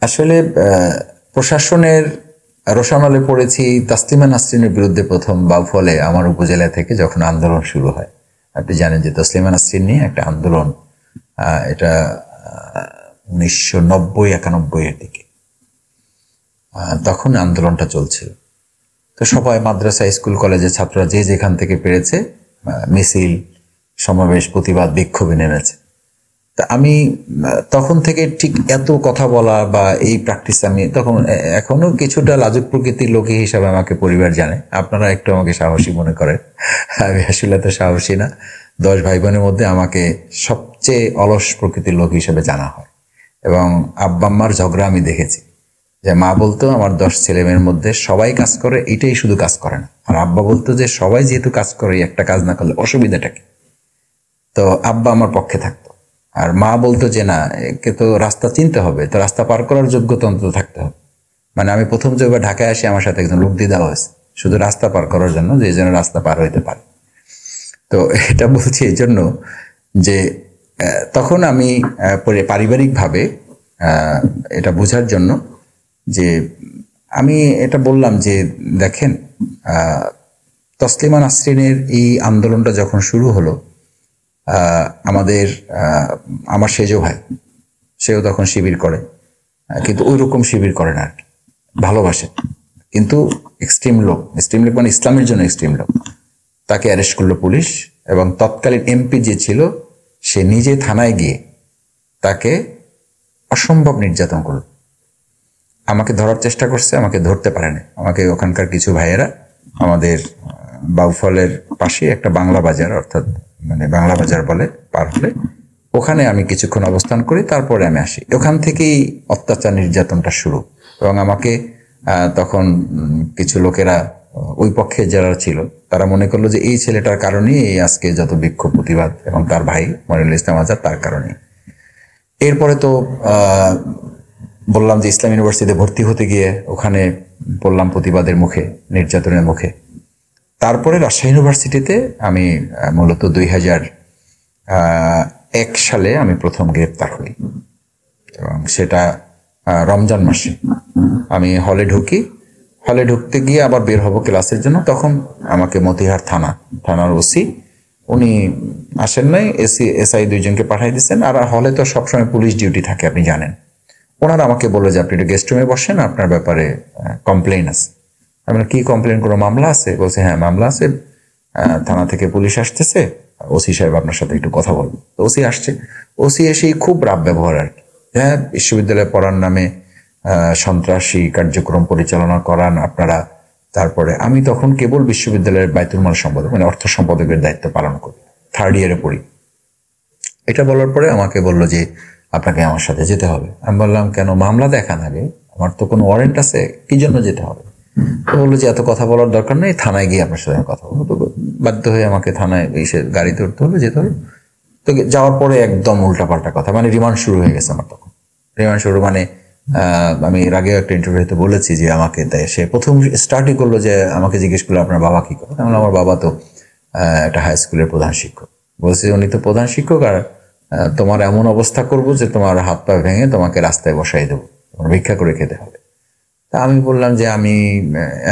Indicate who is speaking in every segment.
Speaker 1: আসলে প্রশাসনের রোষানলে পড়েছি তাসলিমা নাসরিনের বিরুদ্ধে প্রথম বাউফলে আমার উপজেলা থেকে যখন আন্দোলন শুরু হয়। আপনি জানেন যে তসলিমা নাসরিন নিয়ে একটা আন্দোলন, এটা 1990-91 এর দিকে তখন আন্দোলনটা চলছিল। তো সবাই মাদ্রাসা, স্কুল, কলেজের ছাত্ররা যে যেখান থেকে পেরেছে মিছিল, সমাবেশ, প্রতিবাদ, বিক্ষোভে নেমেছে। তা আমি তখন থেকে ঠিক এত কথা বলা বা এই প্র্যাকটিস আমি তখন এখনো কিছুটা লাজুক প্রকৃতির লোক হিসাবে আমাকে পরিবার জানে। আপনারা একটু আমাকে সাহসী মনে করেন, আমি আসলে তো সাহসী না। 10 ভাই বোনের মধ্যে আমাকে সবচেয়ে অলস প্রকৃতির লোক হিসেবে জানা হয়। এবং আব্বা আম্মার ঝগড়া আমি দেখেছি যে মা বলতো আমার 10 ছেলে মেয়ের মধ্যে সবাই কাজ করে, এটাই শুধু কাজ করে না। আর আব্বা বলতো যে সবাই যেহেতু কাজ করে, একটা কাজ না করলে অসুবিধাটা কি। তো আব্বা আমার পক্ষে থাকতো, আর মা বলতো যে না, একে তো রাস্তা চিনতে হবে, তো রাস্তা পার করার যোগ্যতা অন্তত থাকতে হবে। মানে আমি প্রথম যখন ঢাকায় আসি আমার সাথে একজন লোক দিয়ে দেওয়া হয়েছে শুধু রাস্তা পার করার জন্য, যে যেন রাস্তা পার হইতে পারে। তো এটা বলছি এই জন্য যে তখন আমি পারিবারিকভাবে এটা বোঝার জন্য যে আমি এটা বললাম যে দেখেন, তসলিমা নাসরিনের এই আন্দোলনটা যখন শুরু হলো, আমার সেজো ভাই, সেও তখন শিবির করে, কিন্তু ওই রকম শিবির করে না আর কি, ভালোবাসে কিন্তু এক্সট্রিম লোক মানে ইসলামের জন্য এক্সট্রিম লোক। তাকে অ্যারেস্ট করলো পুলিশ, এবং তৎকালীন এমপি যে ছিল সে নিজে থানায় গিয়ে তাকে অসম্ভব নির্যাতন করলো। আমাকে ধরার চেষ্টা করছে, আমাকে ধরতে পারেনি। আমাকে ওখানকার কিছু ভাইয়েরা, আমাদের বাউফলের পাশে একটা বাংলা বাজার, অর্থাৎ মানে বাংলা বাজার বলে, পার হলে ওখানে আমি কিছুক্ষণ অবস্থান করি, তারপরে আমি আসি। ওখান থেকেই অত্যাচার নির্যাতনটা শুরু। এবং আমাকে তখন কিছু লোকেরা, ওই পক্ষে যারা ছিল, তারা মনে করলো যে এই ছেলেটার কারণেই এই আজকে যত বিক্ষোভ প্রতিবাদ, এবং তার ভাই মনিরুল ইসলাম আজাদ তার কারণে। এরপরে তো বললাম যে ইসলাম ইউনিভার্সিটিতে ভর্তি হতে গিয়ে ওখানে বললাম প্রতিবাদের মুখে, নির্যাতনের মুখে। তারপরে রাজশাহী ইউনিভার্সিটিতে আমি মূলত 2001 সালে আমি প্রথম গ্রেপ্তার হই, এবং সেটা রমজান মাসে। আমি হলে ঢুকি, হলে ঢুকতে গিয়ে আবার বের হব ক্লাসের জন্য, তখন আমাকে মতিহার থানার ওসি, উনি আসেন নাই, এসআই 2 জনকে পাঠিয়ে দিচ্ছেন। আর হলে তো সবসময় পুলিশ ডিউটি থাকে, আপনি জানেন। ওনারা আমাকে বললো যে আপনি একটু গেস্ট রুমে বসেন, আপনার ব্যাপারে কমপ্লেন আছে। আমি কি কমপ্লেন, কোনো মামলা আছে? বলছে হ্যাঁ মামলা আছে, থানা থেকে পুলিশ আসতেছে, ওসি সাহেব আপনার সাথে একটু কথা বলবো। তো ওসি আসছে, ওসি এসেই খুব রাব ব্যবহার আর কি। হ্যাঁ, বিশ্ববিদ্যালয়ে পড়ার নামে সন্ত্রাসী কার্যক্রম পরিচালনা করান আপনারা। তারপরে আমি তখন কেবল বিশ্ববিদ্যালয়ের বায়তুল মাল সম্পাদক, মানে অর্থ সম্পাদকের দায়িত্ব পালন করি, 3rd ইয়ারে পড়ি। এটা বলার পরে আমাকে বললো যে আপনাকে আমার সাথে যেতে হবে। আমি বললাম কেন? মামলা দেখান আগে, আমার তো কোনো ওয়ারেন্ট আছে, কি জন্য যেতে হবে? তো বললো যে এত কথা বলার দরকার নেই, থানায় গিয়ে আপনার সাথে কথা বলবো। তো বাধ্য হয়ে আমাকে থানায় এসে গাড়িতে উঠতে হলো, যেতে হলো। তো যাওয়ার পরে একদম উল্টাপাল্টা কথা, মানে রিমান্ড শুরু হয়ে গেছে আমার তখন। রিমান্ড শুরু মানে আমি এর আগেও একটা ইন্টারভিউতে বলেছি যে আমাকে, তাই সে প্রথম স্টার্টই করলো যে আমাকে জিজ্ঞেস করলো আপনার বাবা কি করে। আমার বাবা তো একটা হাই স্কুলের প্রধান শিক্ষক। বলছে উনি তো প্রধান শিক্ষক, আর তোমার এমন অবস্থা করবো যে তোমার হাত পা ভেঙে তোমাকে রাস্তায় বসাই দেবো, তোমার ভিক্ষা করে খেতে হবে। তা আমি বললাম যে আমি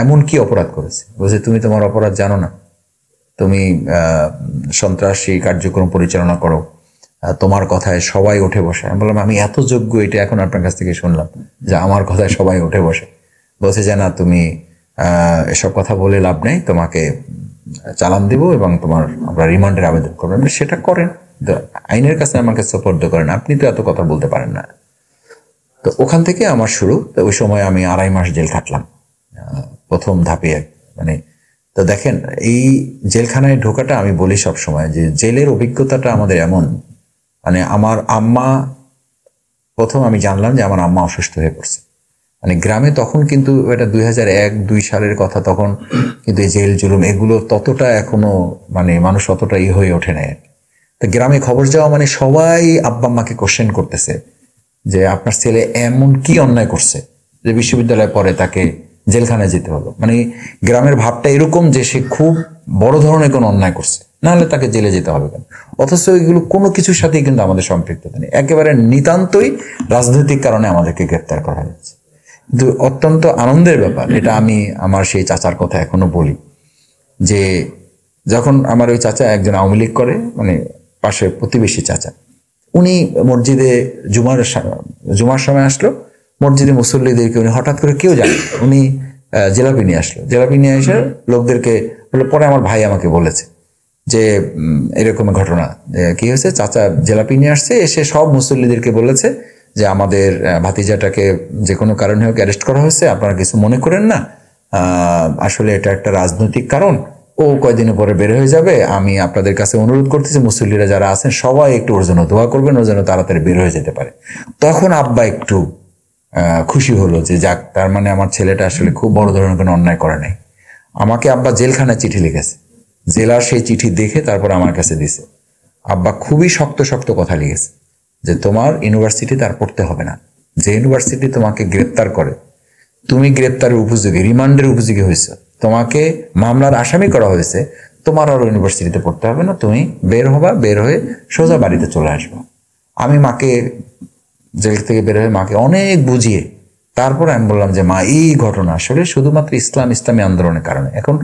Speaker 1: এমন কি অপরাধ করেছি? বলছে তুমি তোমার অপরাধ জানো না, তুমি সন্ত্রাসী কার্যক্রম পরিচালনা করো, তোমার কথায় সবাই উঠে বসে। আমি বললাম আমি এত যোগ্য, এটা এখন আপনার কাছ থেকে শুনলাম যে আমার কথায় সবাই উঠে বসে। বলছে যে না, তুমি এসব কথা বলে লাভ নেই, তোমাকে চালান দিব এবং আমরা রিমান্ডের আবেদন করবেন। সেটা করেন, আইনের কাছে আমাকে সোপর্দ করেন, আপনি তো এত কথা বলতে পারেন না। তো ওখান থেকে আমার শুরু। তো ওই সময় আমি 2.5 মাস জেল খাটলাম প্রথম ধাপে, মানে। তো দেখেন, এই জেলখানায় ঢোকাটা, আমি বলি সব সময় যে জেলের অভিজ্ঞতাটা আমাদের এমন, মানে আমার আম্মা, প্রথম আমি জানলাম যে আমার আম্মা অসুস্থ হয়ে পড়ছে। মানে গ্রামে তখন কিন্তু এটা 2001-2 সালের কথা, তখন কিন্তু এই জেল জুলুম এগুলো ততটা এখনো, মানে মানুষ অতটা হয়ে ওঠে নাই। তো গ্রামে খবর যাওয়া মানে সবাই আব্বা আম্মাকে কোশ্চেন করতেছে যে আপনার ছেলে এমন কি অন্যায় করছে যে বিশ্ববিদ্যালয়ে পরে তাকে জেলখানায় যেতে হলো। মানে গ্রামের ভাবটা এরকম যে সে খুব বড় ধরনের কোনো অন্যায় করছে, নাহলে তাকে জেলে যেতে হবে কেন? অথচ এগুলো কোনো কিছুর সাথেই কিন্তু আমাদের সম্পৃক্ততা নেই, একেবারে নিতান্তই রাজনৈতিক কারণে আমাদেরকে গ্রেপ্তার করা হয়েছে। কিন্তু অত্যন্ত আনন্দের ব্যাপার, এটা আমি আমার সেই চাচার কথা এখনো বলি, যে যখন আমার ওই চাচা একজন আওয়ামী লীগ করে, মানে পাশে প্রতিবেশী চাচা, উনি মসজিদে জুমার সময় আসলো, মসজিদে মুসল্লিদেরকে উনি হঠাৎ করে কেউ জানে, উনি জিলাপি নিয়ে আসলো, জিলাপি নিয়ে এসে লোকদেরকে বলে, পরে আমার ভাই আমাকে বলেছে যে এরকম ঘটনা, কি হয়েছে, চাচা জিলাপি নিয়ে আসছে, এসে সব মুসল্লিদেরকে বলেছে যে আমাদের ভাতিজাটাকে যে কোনো কারণে হোক অ্যারেস্ট করা হয়েছে, আপনারা কিছু মনে করেন না, আসলে এটা একটা রাজনৈতিক কারণ, ও কয়দিনের পরে বের হয়ে যাবে, আমি আপনাদের কাছে অনুরোধ করতেছি মুসল্লিরা যারা আছেন সবাই একটু ওর জন্য দোয়া করবেন, ওর জন্য তাড়াতাড়ি বের হয়ে যেতে পারে। তখন আব্বা একটু খুশি হলো যে যাক, তার মানে আমার ছেলেটা আসলে খুব বড় ধরনের কোনো অন্যায় করে নাই। আমাকে আব্বা জেলখানায় চিঠি লিখেছে, জেলার সেই চিঠি দেখে তারপর আমার কাছে দিছে। আব্বা খুবই শক্ত শক্ত কথা লিখেছে যে তোমার ইউনিভার্সিটি তার পড়তে হবে না, যে ইউনিভার্সিটি তোমাকে গ্রেপ্তার করে, তুমি গ্রেপ্তারের উপযোগী, রিমান্ডের উপযোগী হয়েছে, তোমাকে মামলার আসামি করা হয়েছে, তোমার আর ইউনিভার্সিটিতে পড়তে হবে না, তুমি বের হবা, বের হয়ে সোজা বাড়িতে চলে আসবা। আমি মাকে জেল থেকে বের হয়ে মাকে অনেক বুঝিয়ে তারপর আমি বললাম যে মা, এই ঘটনা আসলে শুধুমাত্র ইসলামী আন্দোলনের কারণে, এখন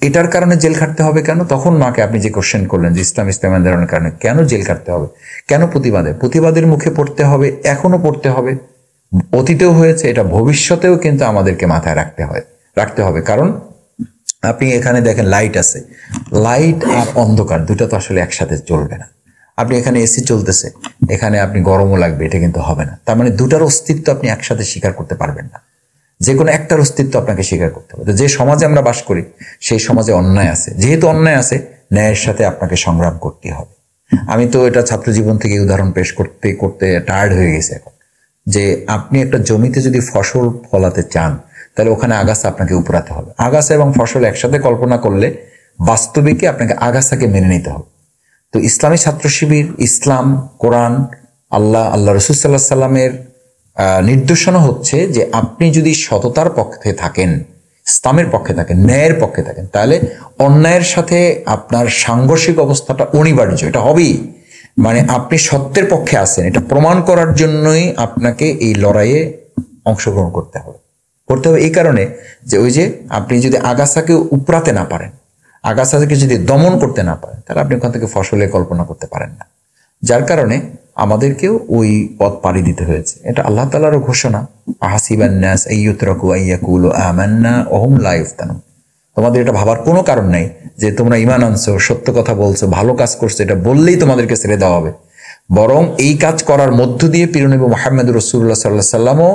Speaker 1: এটার কারণে জেল খাটতে হবে কেন? তখন মাকে আপনি যে কোশ্চেন করলেন যে ইসলামী আন্দোলনের কারণে কেন জেল খাটতে হবে, কেন প্রতিবাদের মুখে পড়তে হবে, এখনো পড়তে হবে, অতীতেও হয়েছে, এটা ভবিষ্যতেও কিন্তু আমাদেরকে মাথায় রাখতে হবে। কারণ আপনি এখানে দেখেন লাইট আছে, লাইট আর অন্ধকার দুটো তো আসলে একসাথে চলবে না। আপনি এখানে এসি চলতেছে, এখানে আপনি গরমও লাগবে, এটা কিন্তু হবে না। তার মানে দুটার অস্তিত্ব আপনি একসাথে স্বীকার করতে পারবেন না, যে কোনো একটার অস্তিত্ব আপনাকে স্বীকার করতে হবে। যে সমাজে আমরা বাস করি সেই সমাজে অন্যায় আছে, যেহেতু অন্যায় আছে ন্যায়ের সাথে আপনাকে সংগ্রাম করতে হবে। আমি তো এটা ছাত্র জীবন থেকে উদাহরণ পেশ করতে করতে টায়ার্ড হয়ে গেছে এখন, যে আপনি একটা জমিতে যদি ফসল ফলাতে চান তাহলে ওখানে আগাছা আপনাকে উপরাতে হবে। আগাছা এবং ফসল একসাথে কল্পনা করলে বাস্তবিকে আপনাকে আগাছাকে মেনে নিতে হবে। তো ইসলামী ছাত্র শিবির, ইসলাম, কোরআন, আল্লাহ রসুল সাল্লাহ সাল্লামের নির্দেশনা হচ্ছে যে আপনি যদি সততার পক্ষে থাকেন, ইসলামের পক্ষে থাকেন, ন্যায়ের পক্ষে থাকেন, তাহলে অন্যায়ের সাথে আপনার সাংঘর্ষিক অবস্থাটা অনিবার্য, এটা হবেই। মানে আপনি সত্যের পক্ষে আছেন এটা প্রমাণ করার জন্যই আপনাকে এই লড়াইয়ে অংশগ্রহণ করতে হবে। এই কারণে যে ওই যে আপনি যদি আগাছাকে উপড়াতে না পারেন, আগাছাকে যদি দমন করতে না পারেন, তাহলে আপনি ওখান থেকে ফসলের কল্পনা করতে পারেন না। যার কারণে আমাদেরকেও ওই পথ পাড়ি দিতে হয়েছে। এটা আল্লাহ তাআলারও ঘোষণা, আহাসিবান নাস আইয়ুতরাকু আইয়াকুলু আমান্না ওহুম লা ইফতানুন। তোমাদের এটা ভাবার কোনো কারণ নাই যে তোমরা ঈমান আনছো, সত্য কথা বলছো, ভালো কাজ করছো, এটা বললেই তোমাদেরকে ছেড়ে দেওয়া হবে। বরং এই কাজ করার মধ্য দিয়ে প্রিয়নবী মুহাম্মদ রাসূলুল্লাহ সাল্লাল্লাহু আলাইহি ওয়াসাল্লামও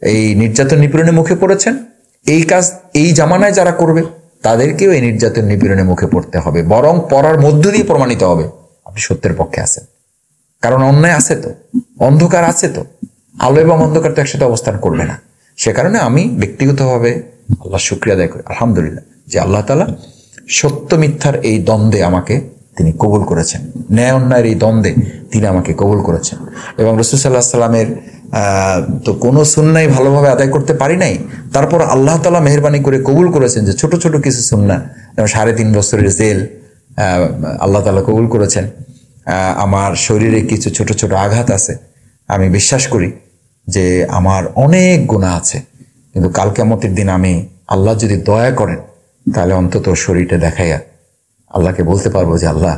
Speaker 1: এই নির্যাতন নিপীড়নের মুখে পড়েছেন। এই কাজ এই জামানায় যারা করবে তাদেরকেও এই নির্যাতন নিপীড়নের মুখে পড়তে হবে, বরং পড়ার মধ্য দিয়ে প্রমাণিত হবে আপনি সত্যের পক্ষে আছেন। কারণ অন্যায় আছে তো, অন্ধকার আছে তো, আলো এবং অন্ধকার তো একসাথে অবস্থান করবে না। সে কারণে আমি ব্যক্তিগতভাবে আল্লাহ শুকরিয়া আদায় করি, আলহামদুলিল্লাহ, যে আল্লাহ তাআলা সত্য মিথ্যার এই দ্বন্দ্বে আমাকে তিনি কবুল করেছেন, ন্যায় অন্যায়ের এই দ্বন্দ্বে তিনি আমাকে কবুল করেছেন। এবং রাসূল সাল্লাল্লাহু আলাইহি সাল্লামের তো কোনো সুন্নাহ ভালোভাবে আদায় করতে পারি নাই, তারপর আল্লাহ তাআলা মেহেরবানি করে কবুল করেছেন যে ছোট ছোট কিছু সুন্নাহ, যেমন 3.5 বছরের জেল আল্লাহ তাআলা কবুল করেছেন। আমার শরীরে কিছু ছোট ছোট আঘাত আছে, আমি বিশ্বাস করি যে আমার অনেক গুনাহ আছে, কিন্তু কাল কিয়ামতের দিন আমি আল্লাহ যদি দয়া করেন তাহলে অন্তত শরীরটা দেখাইয়া আল্লাহকে বলতে পারবো যে আল্লাহ,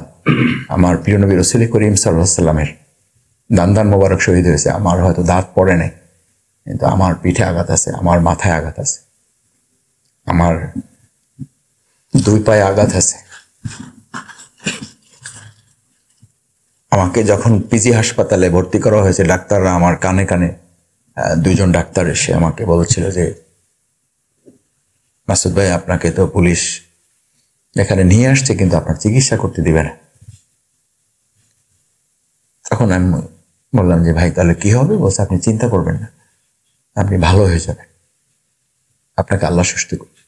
Speaker 1: আমার প্রিয় নবী রাসূল করিম সাল্লাল্লাহু আলাইহি সাল্লামের দান মোবারক শহীদ হয়েছে, আমার হয়তো দাঁত পড়ে নাই, কিন্তু আমার পিঠে আঘাত আছে, আমার মাথায় আঘাত আছে, আমার 2 পায়ে আঘাত আছে। আমাকে যখন পিজি হাসপাতালে ভর্তি করা হয়েছে, ডাক্তাররা আমার কানে কানে 2 জন ডাক্তার এসে আমাকে বলেছিল যে মাসুদ ভাই, আপনাকে তো পুলিশ এখানে নিয়ে আসছে কিন্তু আপনার চিকিৎসা করতে দিবে না। তখন আমি বললাম যে ভাই তাহলে কি হবে? বলছে আপনি চিন্তা করবেন না, আপনি ভালো হয়ে যাবেন, আপনাকে আল্লাহ সুস্থ করবে।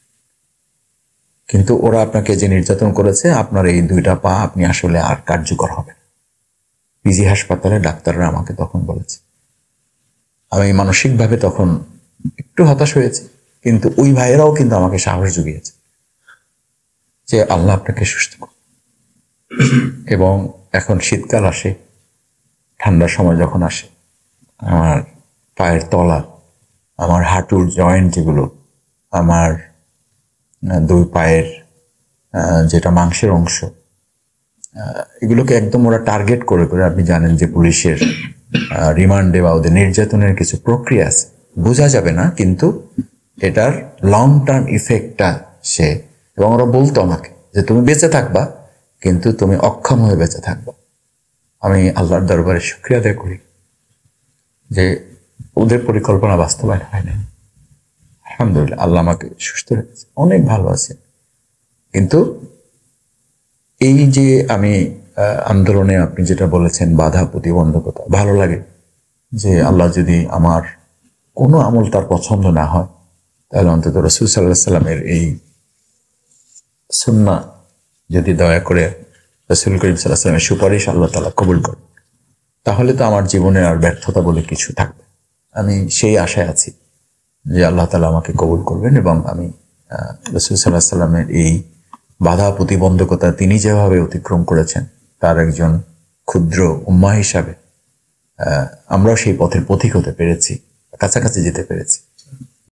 Speaker 1: কিন্তু ওরা আপনাকে যে নির্যাতন করেছে, আপনার এই 2টা পা আপনি আসলে আর কার্যকর হবে। পিজি হাসপাতালে ডাক্তাররা আমাকে তখন বলেছে। আমি মানসিকভাবে তখন একটু হতাশ হয়েছি, কিন্তু ওই ভাইয়েরাও কিন্তু আমাকে সাহস জুগিয়েছে যে আল্লাহ আপনাকে সুস্থ করবে। এবং এখন শীতকাল আসে, ঠান্ডার সময় যখন আসে, আমার পায়ের তলা, আমার হাঁটুর জয়েন্ট যেগুলো, আমার দুই পায়ের যেটা মাংসের অংশ, এগুলোকে একদম ওরা টার্গেট করে করে, আপনি জানেন যে পুলিশের রিমান্ডে বা ওদের নির্যাতনের কিছু প্রক্রিয়া আছে, বোঝা যাবে না, কিন্তু এটার লং টার্ম ইফেক্টটা সে, এবং ওরা বলতো আমাকে যে তুমি বেঁচে থাকবা, কিন্তু তুমি অক্ষম হয়ে বেঁচে থাকবা। আমি আল্লাহর দরবারে শুকরিয়া আদায় করি যে ওদের পরিকল্পনা বাস্তবায়ন হয় না। আলহামদুলিল্লাহ, আল্লাহ আমাকে সুস্থ রেখেছে, অনেক ভালো আছে। কিন্তু এই যে আমি আন্দোলনে আপনি যেটা বলেছেন বাধা প্রতিবন্ধকতা, ভালো লাগে যে আল্লাহ যদি আমার কোনো আমল তার পছন্দ না হয়, তাহলে অন্তত রসুল সাল্লাহ সাল্লামের এই সুন্নাহ যদি দয়া করে রসুল করিম সাল্লাহ সাল্লামের সুপারিশ আল্লাহ তাআলা কবুল করে, তাহলে তো আমার জীবনে আর ব্যর্থতা বলে কিছু থাকবে। আমি সেই আশায় আছি যে আল্লাহ তাআলা আমাকে কবুল করবেন, এবং আমি রসুল সাল্লাহ সাল্লামের এই বাধা প্রতিবন্ধকতা তিনি যেভাবে অতিক্রম করেছেন, তার একজন ক্ষুদ্র উম্মাহ হিসাবে আমরাও সেই পথের পথিক হতে পেরেছি, কাছাকাছি যেতে পেরেছি।